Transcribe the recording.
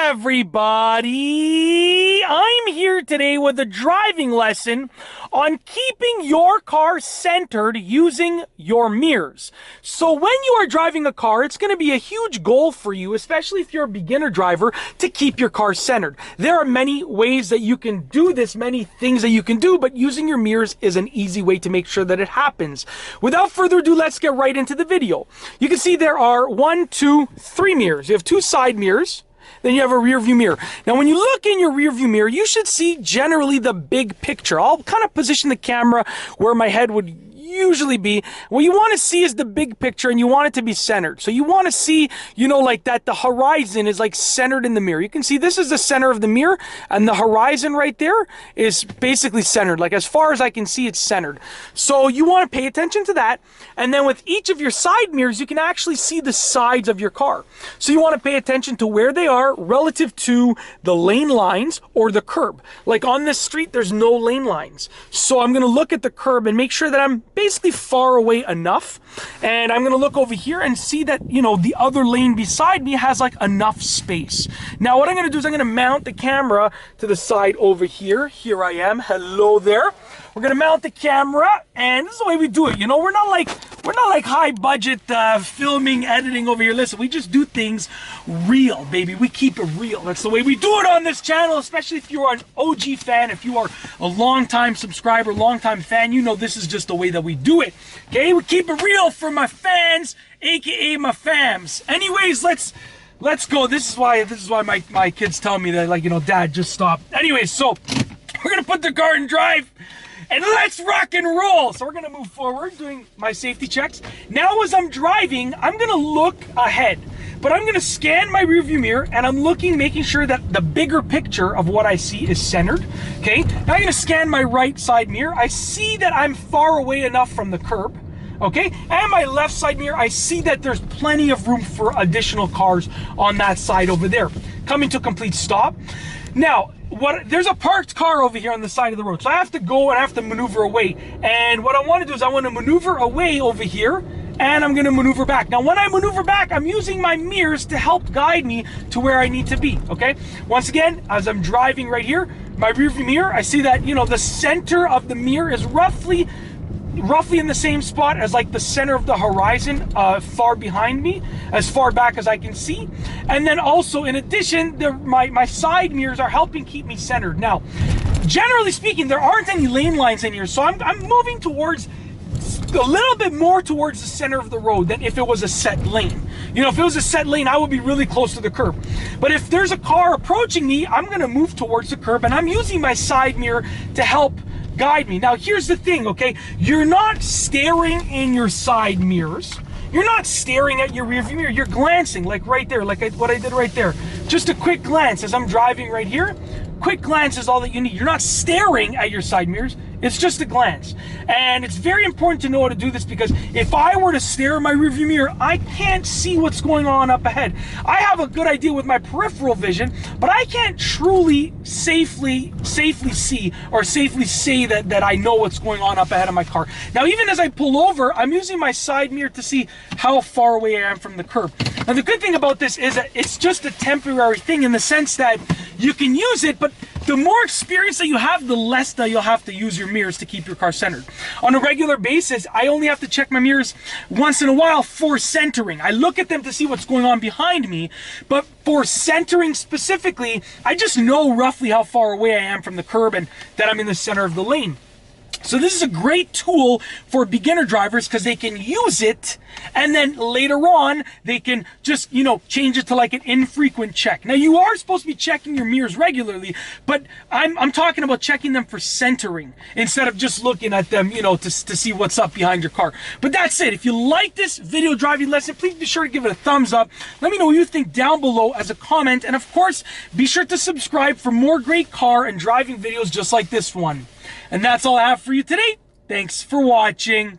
everybody! I'm here today with a driving lesson on keeping your car centered using your mirrors. So when you are driving a car, it's going to be a huge goal for you, especially if you're a beginner driver, to keep your car centered. There are many ways that you can do this, many things that you can do, but using your mirrors is an easy way to make sure that it happens. Without further ado, let's get right into the video. You can see there are 3 mirrors. You have 2 side mirrors. Then you have a rear view mirror. Now, when you look in your rear view mirror, you should see generally the big picture. I'll kind of position the camera where my head would usually be. What you want to see is the big picture, and you want it to be centered. So you want to see, like that the horizon is like centered in the mirror. You can see this is the center of the mirror, and the horizon right there is basically centered. Like as far as I can see, it's centered. So you want to pay attention to that. And then with each of your side mirrors, you can actually see the sides of your car. So you want to pay attention to where they are relative to the lane lines or the curb. Like on this street, there's no lane lines. So I'm going to look at the curb and make sure that I'm basically far away enough, and I'm going to look over here and see that the other lane beside me has like enough space. Now what I'm going to do is I'm going to mount the camera to the side over here. Here I am. Hello there. We're going to mount the camera, and this is the way we do it. We're not like high budget filming, editing over here. Listen, we just do things real, baby. We keep it real. That's the way we do it on this channel, especially if you're an OG fan, if you are a long-time subscriber, long-time fan, this is just the way that we do it. Okay, we keep it real for my fans, aka my fams. Anyways, let's go. This is why my kids tell me that, Dad, just stop. Anyways, so we're gonna put the car in drive. And let's rock and roll. So we're gonna move forward, doing my safety checks. Now as I'm driving, I'm gonna look ahead, but I'm gonna scan my rear view mirror, and I'm making sure that the bigger picture of what I see is centered. Okay, now I'm gonna scan my right side mirror. I see that I'm far away enough from the curb. Okay, and my left side mirror, I see that there's plenty of room for additional cars on that side over there. Coming to a complete stop. Now, there's a parked car over here on the side of the road, so I have to go and I have to maneuver away. And what I want to do is I want to maneuver away over here, and I'm going to maneuver back. Now, when I maneuver back, I'm using my mirrors to help guide me to where I need to be. Okay, once again, as I'm driving right here, my rear view mirror, I see that the center of the mirror is roughly in the same spot as like the center of the horizon, far behind me, as far back as I can see. And then also, in addition, my side mirrors are helping keep me centered. Now, generally speaking, there aren't any lane lines in here, so I'm moving towards a little bit more towards the center of the road than if it was a set lane. If it was a set lane, I would be really close to the curb. But if there's a car approaching me, I'm gonna move towards the curb, and I'm using my side mirror to help guide me. Now here's the thing, okay? You're not staring in your side mirrors. You're not staring at your rear view mirror. You're glancing, like right there, what I did right there. Just a quick glance as I'm driving right here. Quick glance is all that you need. You're not staring at your side mirrors. It's just a glance. And it's very important to know how to do this, because if I were to stare at my rearview mirror, I can't see what's going on up ahead. I have a good idea with my peripheral vision, but I can't truly safely see or safely say that I know what's going on up ahead of my car. Now, even as I pull over, I'm using my side mirror to see how far away I am from the curb. Now, the good thing about this is that it's just a temporary thing, in the sense that you can use it, but the more experience that you have, the less that you'll have to use your mirrors to keep your car centered. On a regular basis, I only have to check my mirrors once in a while for centering. I look at them to see what's going on behind me, but for centering specifically, I just know roughly how far away I am from the curb and that I'm in the center of the lane. So this is a great tool for beginner drivers, because they can use it, and then later on they can just change it to like an infrequent check. Now, you are supposed to be checking your mirrors regularly, but I'm talking about checking them for centering instead of just looking at them to see what's up behind your car. But that's it. If you like this video driving lesson, please be sure to give it a thumbs up. Let me know what you think down below as a comment, and of course, be sure to subscribe for more great car and driving videos just like this one. And that's all I have for you today. Thanks for watching.